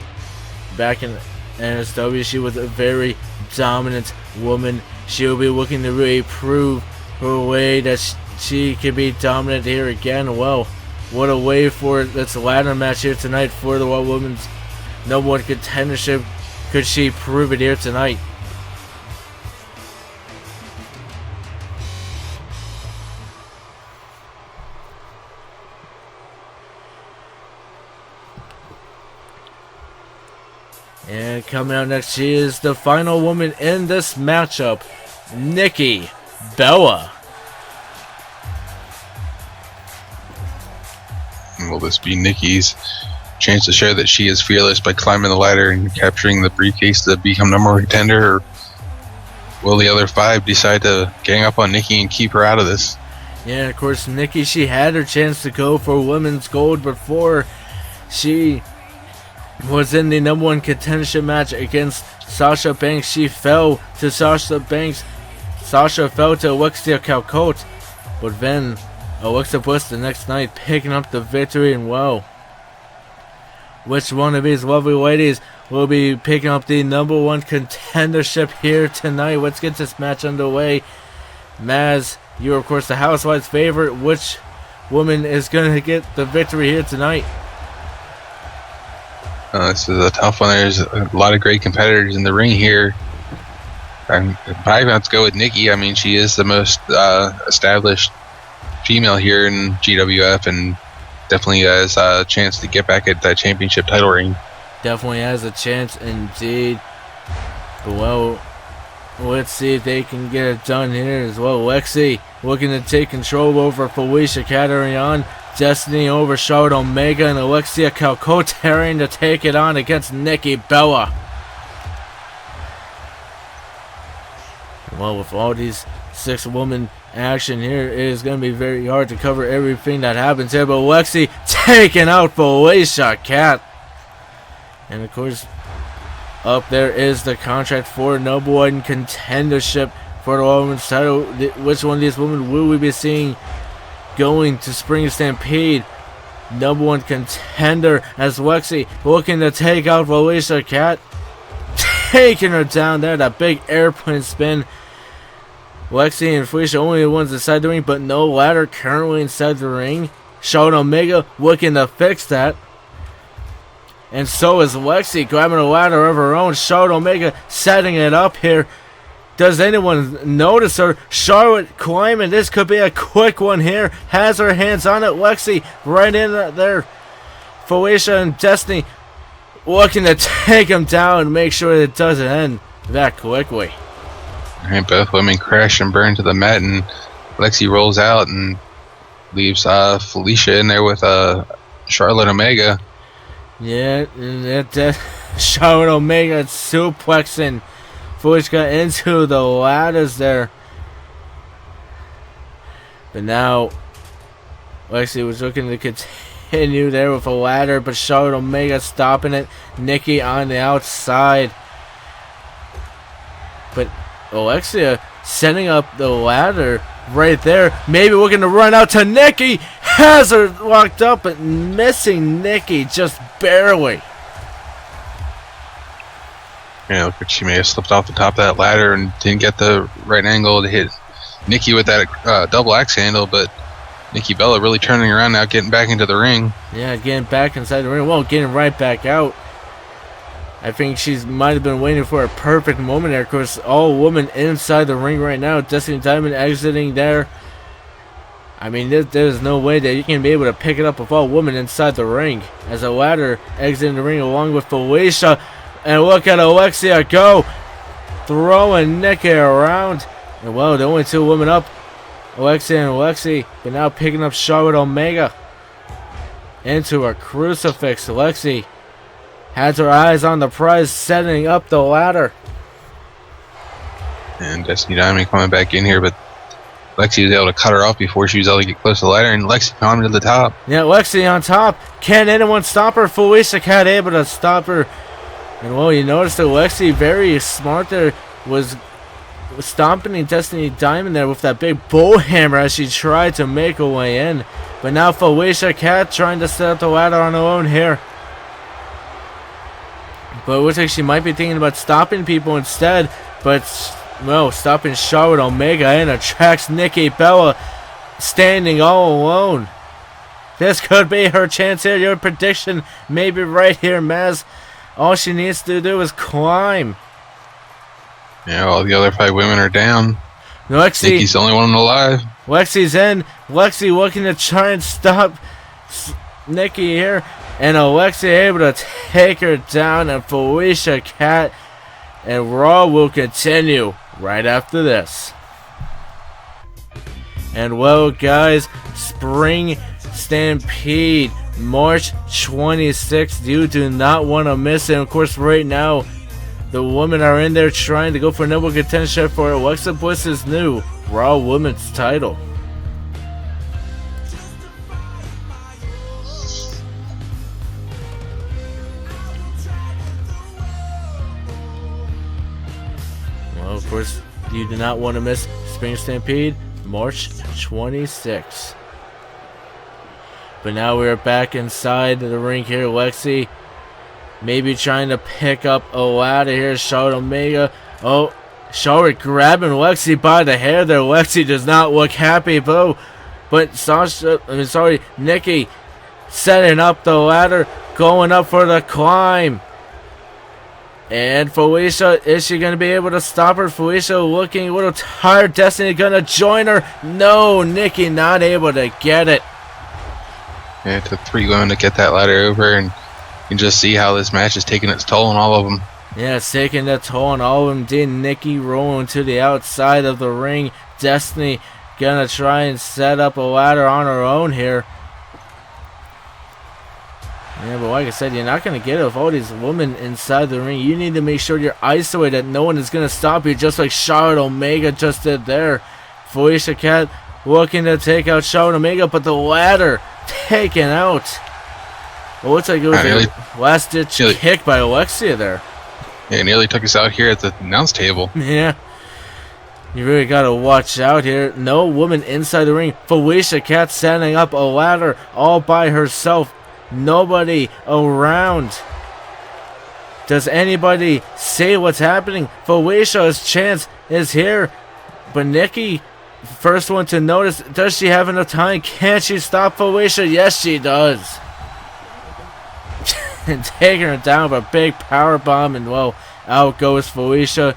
Speaker 2: back in NSW, she was a very dominant woman. She'll be looking to really prove her way that she can be dominant here again. Well, what a way for this ladder match here tonight for the Raw Women's #1 contendership. Could she prove it here tonight? And coming out next, she is the final woman in this matchup, Nikki Bella.
Speaker 1: Will this be Nikki's chance to show that she is fearless by climbing the ladder and capturing the briefcase to become #1 contender, or will the other 5 decide to gang up on Nikki and keep her out of this?
Speaker 2: Yeah, of course, Nikki, she had her chance to go for women's gold before she was in the #1 contendership match against Sasha Banks. She fell to Sasha Banks. Sasha fell to Alexia Calcote, but then Alexa Bliss the next night picking up the victory. And well, which one of these lovely ladies will be picking up the #1 contendership here tonight? Let's get this match underway. Maz, you're of course the Housewives' favorite. Which woman is going to get the victory here tonight?
Speaker 1: This is a tough one. There's a lot of great competitors in the ring here. I'm probably going to go with Nikki. I mean, she is the most established female here in GWF, and definitely has a chance to get back at that championship title ring.
Speaker 2: Definitely has a chance indeed. But well, let's see if they can get it done here as well. Lexi looking to take control over Felicia Caterion. Destiny over Charlotte Omega, and Alexia Calcote tearing to take it on against Nikki Bella. Well, with all these 6-woman action here, it is going to be very hard to cover everything that happens here. But Lexi taking out Felicia Cat. And of course, up there is the contract for #1 contendership for the women's title. Which one of these women will we be seeing going to Spring Stampede? #1 contender as Lexi looking to take out Felicia Cat. Taking her down there, that big airplane spin. Lexi and Felicia only the ones inside the ring, but no ladder currently inside the ring. Charlotte Omega looking to fix that. And so is Lexi grabbing a ladder of her own. Charlotte Omega setting it up here. Does anyone notice her? Charlotte climbing. This could be a quick one here. Has her hands on it. Lexi right in there. Felicia and Destiny looking to take him down and make sure it doesn't end that quickly.
Speaker 1: And both women crash and burn to the mat, and Lexi rolls out and leaves Felicia in there with Charlotte Omega.
Speaker 2: Yeah, and Charlotte Omega suplexing Felicia into the ladders there. But now Lexi was looking to continue there with a ladder, but Charlotte Omega stopping it. Nikki on the outside. But Alexia setting up the ladder right there. Maybe we're going to run out to Nikki. Has her locked up, but missing Nikki just barely.
Speaker 1: Look like she may have slipped off the top of that ladder and didn't get the right angle to hit Nikki with that double axe handle, but Nikki Bella really turning around now, getting back into the ring.
Speaker 2: Yeah, getting back inside the ring. Well, getting right back out. I think she might have been waiting for a perfect moment there. Of course, all women inside the ring right now. Destiny Diamond exiting there. I mean, there's no way that you can be able to pick it up with all women inside the ring. As a ladder exiting the ring along with Felicia. And look at Alexia go. Throwing Nikki around. And well, the only two women up. Alexia and Lexi. But now picking up Charlotte Omega. Into a crucifix. Lexi has her eyes on the prize, setting up the ladder.
Speaker 1: And Destiny Diamond coming back in here, but Lexi was able to cut her off before she was able to get close to the ladder, and Lexi climbed to the top.
Speaker 2: Yeah, Lexi on top. Can anyone stop her? Felicia Cat able to stop her. And well, you notice that Lexi, very smart there, was stomping Destiny Diamond there with that big bull hammer as she tried to make her way in. But now Felicia Cat trying to set up the ladder on her own here. But it looks like she might be thinking about stopping people instead. But, well, stopping Charlotte Omega and attracts Nikki Bella standing all alone. This could be her chance here. Your prediction may be right here, Maz. All she needs to do is climb.
Speaker 1: Yeah, all the other 5 women are down.
Speaker 2: Lexi,
Speaker 1: Nikki's the only one alive.
Speaker 2: Lexi's in. Lexi looking to try and stop Nikki here. And Alexia able to take her down, and Felicia Cat and Raw will continue right after this. And well, guys, Spring Stampede, March 26th. You do not want to miss it. And of course, right now, the women are in there trying to go for number contention for Alexa Bliss's new Raw Women's title. Well, of course, you do not want to miss Spring Stampede, March 26th. But now we're back inside the ring here. Lexi maybe trying to pick up a ladder here. Charlotte Omega. Oh, Charlotte grabbing Lexi by the hair there. Lexi does not look happy, but Nikki setting up the ladder, going up for the climb. And Felicia, is she going to be able to stop her? Felicia looking a little tired. Destiny going to join her. No, Nikki not able to get it.
Speaker 1: Yeah, it took 3 women to get that ladder over, and you can just see how this match is taking its toll on all of them.
Speaker 2: Yeah, it's taking that toll on all of them. Did Nikki rolling to the outside of the ring. Destiny going to try and set up a ladder on her own here. Yeah, but like I said, you're not going to get it with all these women inside the ring. You need to make sure you're isolated. No one is going to stop you, just like Charlotte Omega just did there. Felicia Cat looking to take out Charlotte Omega, but the ladder taken out. It looks like it was a last-ditch kick by Alexia there.
Speaker 1: Yeah, it nearly took us out here at the announce table.
Speaker 2: Yeah. You really got to watch out here. No woman inside the ring. Felicia Cat setting up a ladder all by herself. Nobody around. Does anybody say what's happening? Felicia's chance is here. But Nikki, first one to notice. Does she have enough time? Can she stop Felicia? Yes, she does. And taking her down with a big power bomb. And, well, out goes Felicia.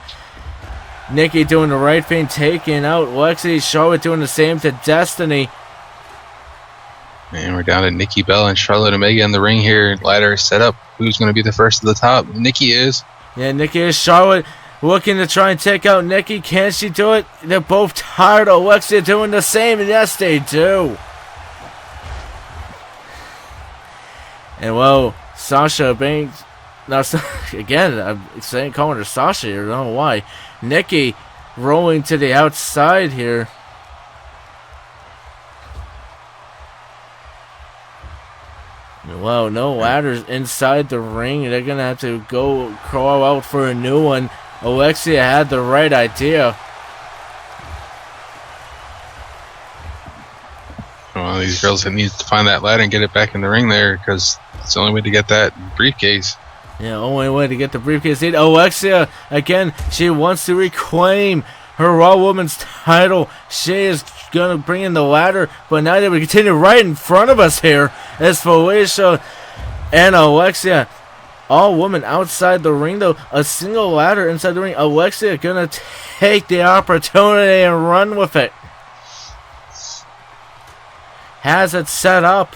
Speaker 2: Nikki doing the right thing, taking out Lexi. Charlotte doing the same to Destiny.
Speaker 1: And we're down to Nikki Bella and Charlotte Omega in the ring here. Ladder is set up. Who's going to be the first to the top? Nikki is.
Speaker 2: Yeah, Nikki is. Charlotte looking to try and take out Nikki. Can she do it? They're both tired. Alexia doing the same. And yes, they do. And well, Sasha Banks. Now, again, I'm saying calling her Sasha here. I don't know why. Nikki rolling to the outside here. Well, no ladders inside the ring. They're going to have to go crawl out for a new one. Alexia had the right idea.
Speaker 1: Well, these girls need to find that ladder and get it back in the ring there, because it's the only way to get that briefcase.
Speaker 2: Yeah, only way to get the briefcase. Alexia, again, she wants to reclaim her Raw Women's title. She is going to bring in the ladder, but now they will continue right in front of us here as Felicia and Alexia. All women outside the ring, though. A single ladder inside the ring. Alexia going to take the opportunity and run with it. Has it set up.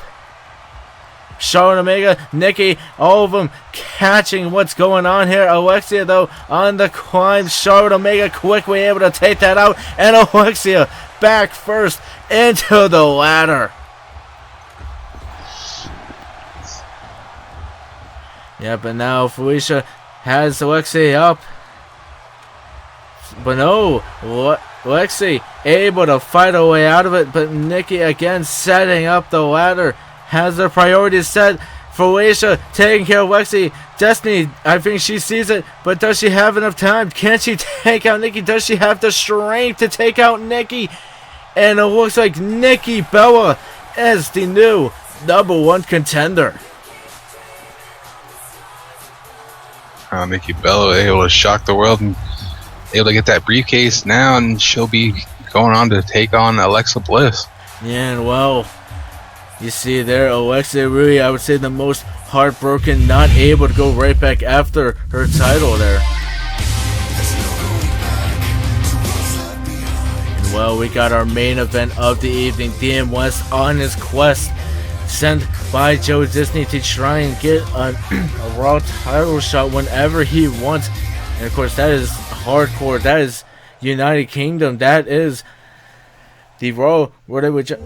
Speaker 2: Charlotte Omega, Nikki, all of them catching what's going on here. Alexia, though, on the climb. Charlotte Omega quickly able to take that out. And Alexia back first into the ladder. Yeah, but now Felicia has Alexia up. But no, Lexi able to fight her way out of it. But Nikki again setting up the ladder. Has their priorities set. Felicia taking care of Lexi. Destiny, I think she sees it, but does she have enough time? Can she take out Nikki? Does she have the strength to take out Nikki? And it looks like Nikki Bella is the new #1 contender.
Speaker 1: Nikki Bella able to shock the world and able to get that briefcase now, and she'll be going on to take on Alexa Bliss.
Speaker 2: Yeah, and well, you see there, Alexa really, I would say, the most heartbroken, not able to go right back after her title there. And well, we got our main event of the evening. DM West on his quest, sent by Joe Disney to try and get a Raw title shot whenever he wants. And of course, that is hardcore. That is United Kingdom. That is the Raw. What they would.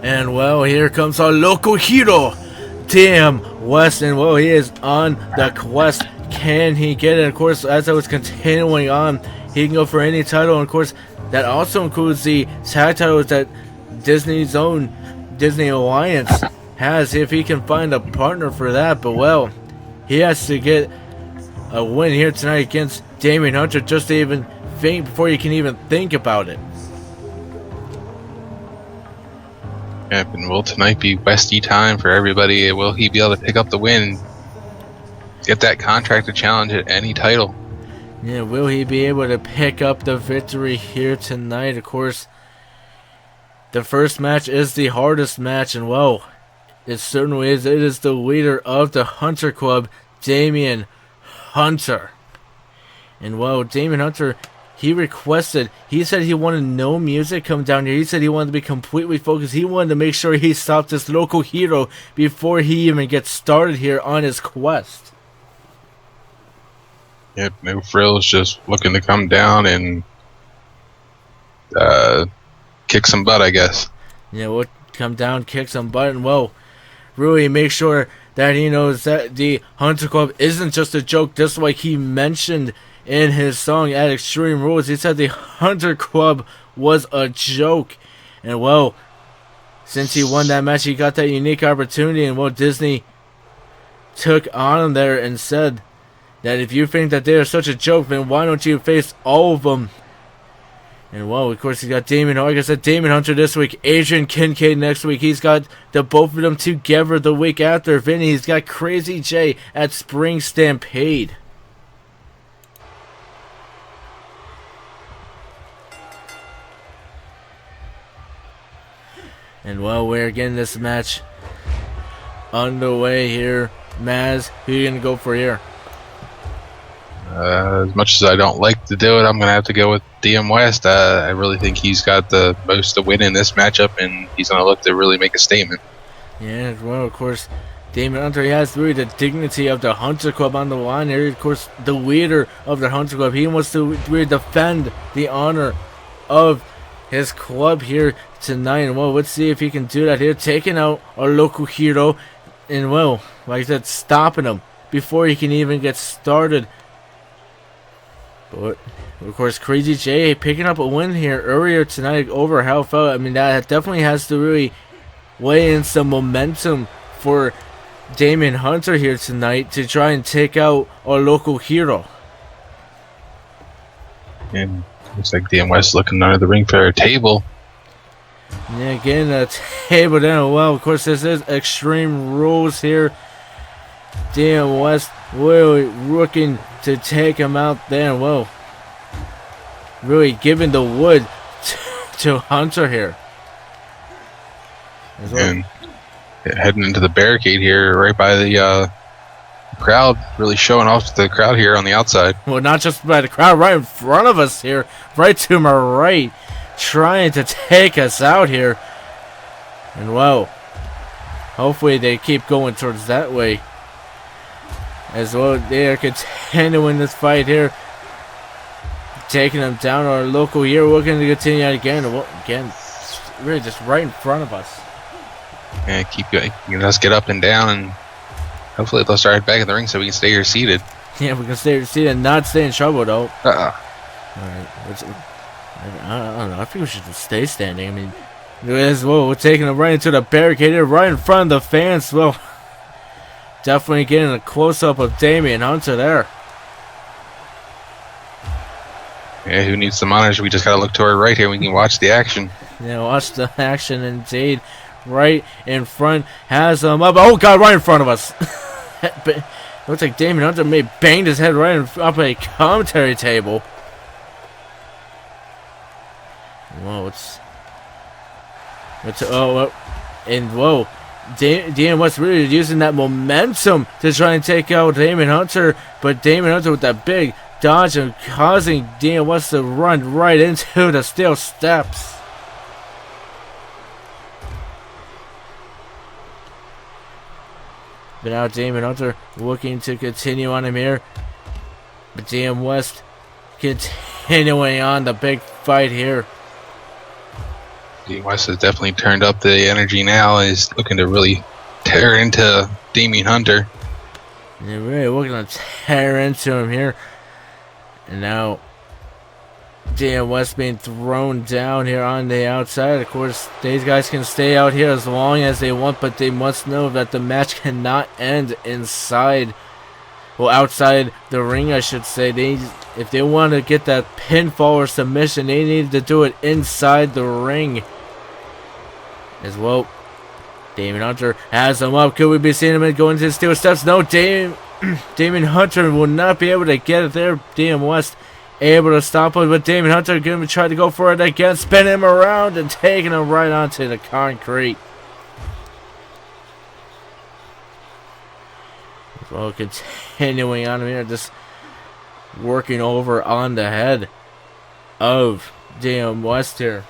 Speaker 2: And well, here comes our local hero, DM West, and well, he is on the quest. Can he get it? Of course, as I was continuing on, he can go for any title, and of course, that also includes the tag titles that Disney's own Disney Alliance has, if he can find a partner for that. But well, he has to get a win here tonight against Damian Hunter just to even think, before you can even think about it.
Speaker 1: Yep, and will tonight be Westy time for everybody? Will he be able to pick up the win, get that contract to challenge at any title?
Speaker 2: Yeah, will he be able to pick up the victory here tonight? Of course, the first match is the hardest match, and well, it certainly is. It is the leader of the Hunter Club, Damian Hunter. And well, Damian Hunter, he said he wanted no music come down here. He said he wanted to be completely focused. He wanted to make sure he stopped this local hero before he even gets started here on his quest.
Speaker 1: Yep, no frills, just looking to come down and kick some butt, I guess.
Speaker 2: Yeah, we'll come down, kick some butt, and well, really make sure that he knows that the Hunter Club isn't just a joke, just like he mentioned in his song at Extreme Rules. He said the Hunter Club was a joke. And well, since he won that match, he got that unique opportunity. And well, Disney took on him there and said that if you think that they are such a joke, then why don't you face all of them? And well, of course, he's got Damon, like I said, Damon Hunter this week, Adrian Kincaid next week. He's got the both of them together the week after. Vinny, he's got Crazy J at Spring Stampede. And well, we're getting this match underway here. Maz, who are you going to go for here?
Speaker 1: As much as I don't like to do it, I'm going to have to go with DM West. I really think he's got the most to win in this matchup, and he's going to look to really make a statement.
Speaker 2: Yeah, well, of course, Damon Hunter, he has really the dignity of the Hunter Club on the line here. Of course, the leader of the Hunter Club. He wants to really defend the honor of his club here tonight. And well, let's see if he can do that here. Taking out our local hero. And well, like I said, stopping him before he can even get started. But of course, Crazy J picking up a win here earlier tonight over Hellfell. I mean, that definitely has to really weigh in some momentum for Damon Hunter here tonight to try and take out our local hero.
Speaker 1: And looks like DM West looking under the ring for a table.
Speaker 2: Yeah, getting a table down. Well, of course, this is Extreme Rules here. DM West really looking to take him out there. Well, really giving the wood to Hunter here.
Speaker 1: And heading into the barricade here, right by the crowd, really showing off to the crowd here on the outside.
Speaker 2: Well, not just by the crowd, right in front of us here, right to my right, trying to take us out here. And well, hopefully they keep going towards that way. As well, they are continuing this fight here, taking them down. Our local here, we're going to continue that again. Well, again, really just right in front of us.
Speaker 1: And keep going. You can just get up and down, and hopefully they'll start back in the ring so we can stay here seated.
Speaker 2: Yeah, we can stay seated and not stay in trouble, though.
Speaker 1: Uh-uh.
Speaker 2: Alright, I don't know. I think we should just stay standing. I mean, as well, we're taking them right into the barricade here, right in front of the fans. Well, definitely getting a close-up of Damien Hunter there.
Speaker 1: Yeah, who needs some honors? We just gotta look to our right here. We can watch the action.
Speaker 2: Yeah, watch the action indeed. Right in front, has him up. Oh God, right in front of us. Looks like Damien Hunter may banged his head right up a commentary table. Whoa, and whoa, DM West really using that momentum to try and take out Damon Hunter, but Damon Hunter with that big dodge and causing DM West to run right into the steel steps. But now Damon Hunter looking to continue on him here, but DM West continuing on the big fight here.
Speaker 1: DM West has definitely turned up the energy now and is looking to really tear into Damien Hunter.
Speaker 2: They're really looking to tear into him here. And now DM West being thrown down here on the outside. Of course, these guys can stay out here as long as they want, but they must know that the match cannot end inside. Well, outside the ring, I should say. If they want to get that pinfall or submission, they need to do it inside the ring. As well, Damon Hunter has him up. Could we be seeing him go into the steel steps? No, Damon Hunter will not be able to get it there. DM West able to stop it, but Damon Hunter going to try to go for it again, spin him around and taking him right onto the concrete. Well, continuing on here, just working over on the head of DM West here.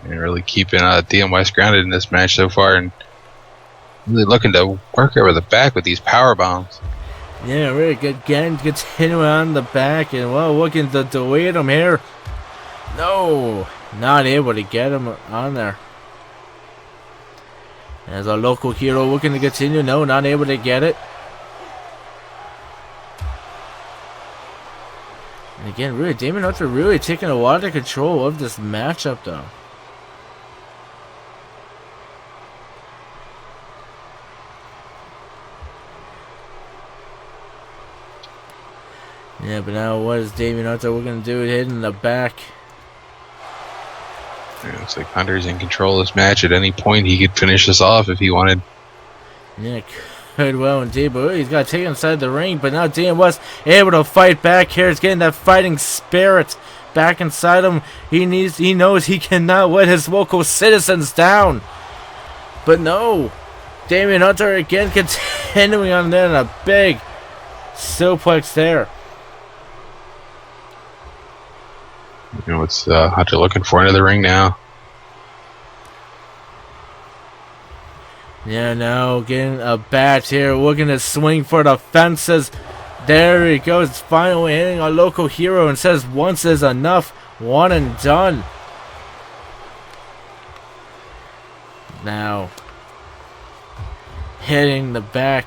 Speaker 1: And really keeping DM West grounded in this match so far, and really looking to work over the back with these power bombs.
Speaker 2: Yeah, really good. Again, continuing on the back, and well, looking to delete him here. No, not able to get him on there. As our local hero looking to continue. No, not able to get it. again, really, Damon Hunter really taking a lot of control of this matchup, though. Yeah, but now what is Damon Hunter looking to do? Hitting the back.
Speaker 1: Yeah, looks like Hunter's in control of this match. At any point, he could finish this off if he wanted.
Speaker 2: Yeah, could well indeed, but he's got to take inside the ring. But now DM West able to fight back here. He's getting that fighting spirit back inside him. He knows he cannot let his local citizens down. But no, Damon Hunter again continuing on there in a big suplex there.
Speaker 1: You know, what's Hunter looking for into the ring now?
Speaker 2: Yeah, now getting a bat here, looking to swing for the fences. There he goes, finally hitting our local hero and says once is enough, one and done. Now, hitting the back,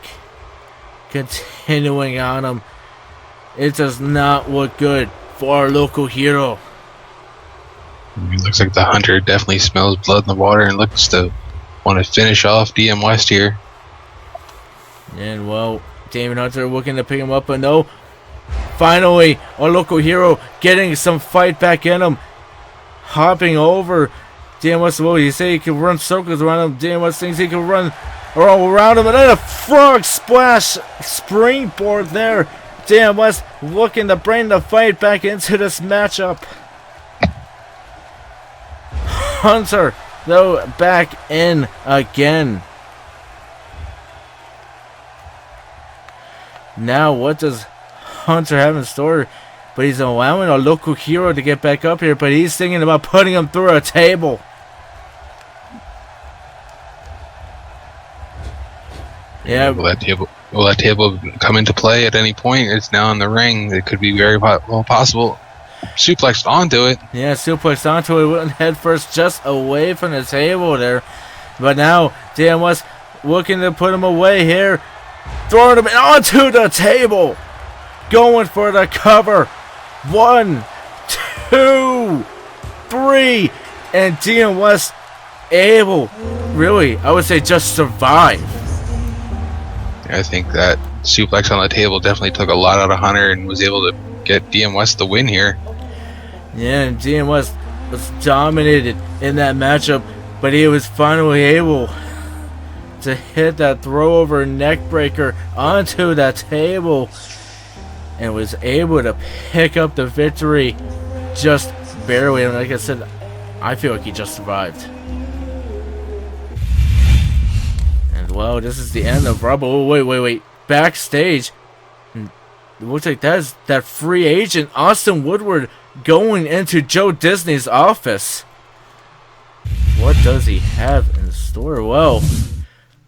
Speaker 2: continuing on him. It does not look good for our local hero.
Speaker 1: It looks like the Hunter definitely smells blood in the water and looks to want to finish off DM West here.
Speaker 2: And well, Damon Hunter looking to pick him up, but no. Finally, our local hero getting some fight back in him. Hopping over DM West. Well, you say he can run circles around him. DM West thinks he can run all around him. And then a frog splash springboard there. DM West looking to bring the fight back into this matchup. Hunter, though, back in again. Now, what does Hunter have in store? But he's allowing our local hero to get back up here, but he's thinking about putting him through a table. Yeah.
Speaker 1: Will that table come into play at any point? It's now in the ring. It could be very well possible. Suplexed onto it.
Speaker 2: Yeah, suplexed onto it. Went head first just away from the table there. But now, Dan West looking to put him away here. Throwing him onto the table. Going for the cover. 1, 2, 3. And DM West able, really, I would say just survive.
Speaker 1: I think that suplex on the table definitely took a lot out of Hunter and was able to get DM West the win here.
Speaker 2: Yeah, and DM West was dominated in that matchup, but he was finally able to hit that throw over neck breaker onto that table and was able to pick up the victory just barely. And like I said, I feel like he just survived. And well, this is the end of Raw. Oh, wait. Backstage, it looks like that free agent Austin Woodward going into Joe Disney's office. What does he have in store? Well,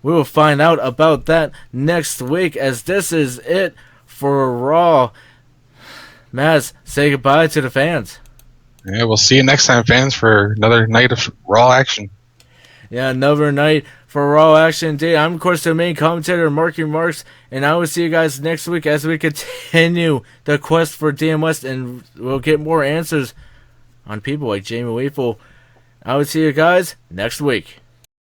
Speaker 2: we will find out about that next week, as this is it for Raw. Maz, say goodbye to the fans.
Speaker 1: Yeah, we'll see you next time, fans, for another night of Raw action.
Speaker 2: Yeah, another night for Raw action indeed. I'm, of course, the main commentator, Marky Marks, and I will see you guys next week as we continue the quest for DM West, and we'll get more answers on people like Jamie Weefel. I will see you guys next week.